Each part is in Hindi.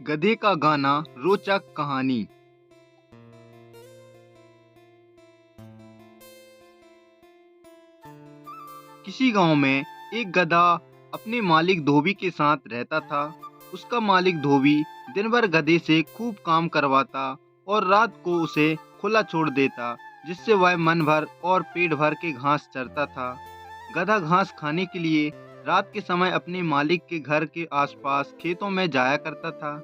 गधे का गाना रोचक कहानी। किसी गांव में एक गधा अपने मालिक धोबी के साथ रहता था। उसका मालिक धोबी दिन भर गधे से खूब काम करवाता और रात को उसे खुला छोड़ देता, जिससे वह मन भर और पेट भर के घास चरता था। गधा घास खाने के लिए रात के समय अपने मालिक के घर के आसपास खेतों में जाया करता था।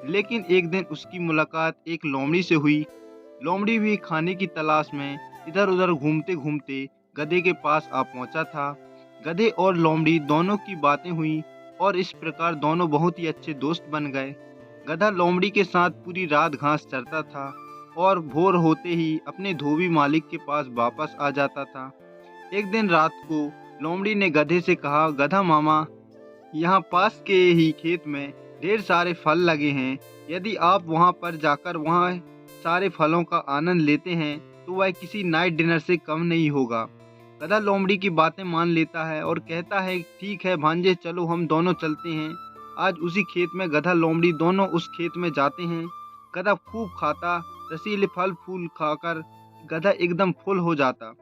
लेकिन एक दिन उसकी मुलाकात एक लोमड़ी से हुई। लोमड़ी भी खाने की तलाश में इधर उधर घूमते घूमते गधे के पास आ पहुंचा था। गधे और लोमड़ी दोनों की बातें हुई और इस प्रकार दोनों बहुत ही अच्छे दोस्त बन गए। गधा लोमड़ी के साथ पूरी रात घास चरता था और भोर होते ही अपने धोबी मालिक के पास वापस आ जाता था। एक दिन रात को लोमड़ी ने गधे से कहा, गधा मामा, यहाँ पास के ही खेत में ढेर सारे फल लगे हैं। यदि आप वहाँ पर जाकर वहाँ सारे फलों का आनंद लेते हैं तो वह किसी नाइट डिनर से कम नहीं होगा। गधा लोमड़ी की बातें मान लेता है और कहता है, ठीक है भांजे, चलो हम दोनों चलते हैं। आज उसी खेत में गधा लोमड़ी दोनों उस खेत में जाते हैं। गधा खूब खाता, रसीले फल फूल खाकर गधा एकदम फुल हो जाता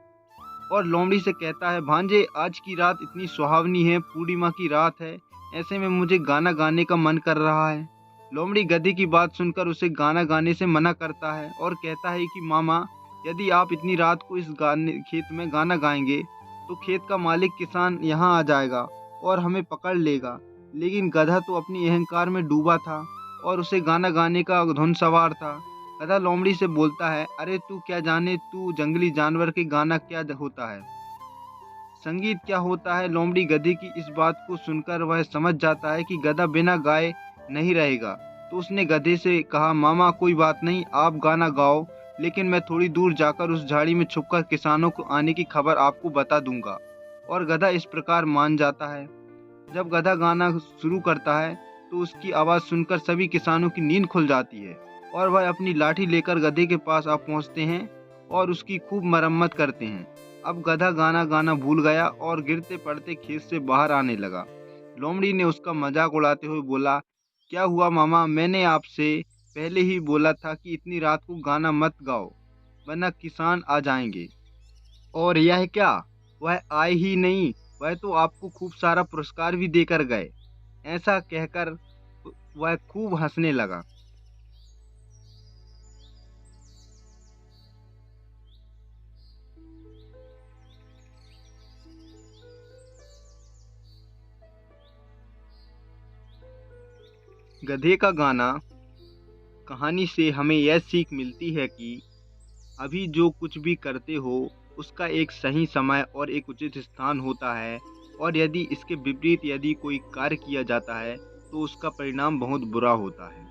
और लोमड़ी से कहता है, भांजे, आज की रात इतनी सुहावनी है, पूर्णिमा की रात है, ऐसे में मुझे गाना गाने का मन कर रहा है। लोमड़ी गधे की बात सुनकर उसे गाना गाने से मना करता है और कहता है कि मामा, यदि आप इतनी रात को इस गाने खेत में गाना गाएंगे तो खेत का मालिक किसान यहाँ आ जाएगा और हमें पकड़ लेगा। लेकिन गधा तो अपनी अहंकार में डूबा था और उसे गाना गाने का धुन सवार था। गधा लोमड़ी से बोलता है, अरे तू क्या जाने, तू जंगली जानवर के गाना क्या होता है, संगीत क्या होता है। लोमड़ी गधे की इस बात को सुनकर वह समझ जाता है कि गधा बिना गाए नहीं रहेगा। तो उसने गधे से कहा, मामा कोई बात नहीं, आप गाना गाओ, लेकिन मैं थोड़ी दूर जाकर उस झाड़ी में छुपकर किसानों को आने की खबर आपको बता दूंगा। और गधा इस प्रकार मान जाता है। जब गधा गाना शुरू करता है तो उसकी आवाज़ सुनकर सभी किसानों की नींद खुल जाती है और वह अपनी लाठी लेकर गधे के पास आ पहुंचते हैं और उसकी खूब मरम्मत करते हैं। अब गधा गाना गाना भूल गया और गिरते पड़ते खेत से बाहर आने लगा। लोमड़ी ने उसका मजाक उड़ाते हुए बोला, क्या हुआ मामा, मैंने आपसे पहले ही बोला था कि इतनी रात को गाना मत गाओ वरना किसान आ जाएंगे। और यह क्या, वह आए ही नहीं, वह तो आपको खूब सारा पुरस्कार भी देकर गए। ऐसा कहकर वह खूब हंसने लगा। गधे का गाना कहानी से हमें यह सीख मिलती है कि अभी जो कुछ भी करते हो उसका एक सही समय और एक उचित स्थान होता है, और यदि इसके विपरीत यदि कोई कार्य किया जाता है तो उसका परिणाम बहुत बुरा होता है।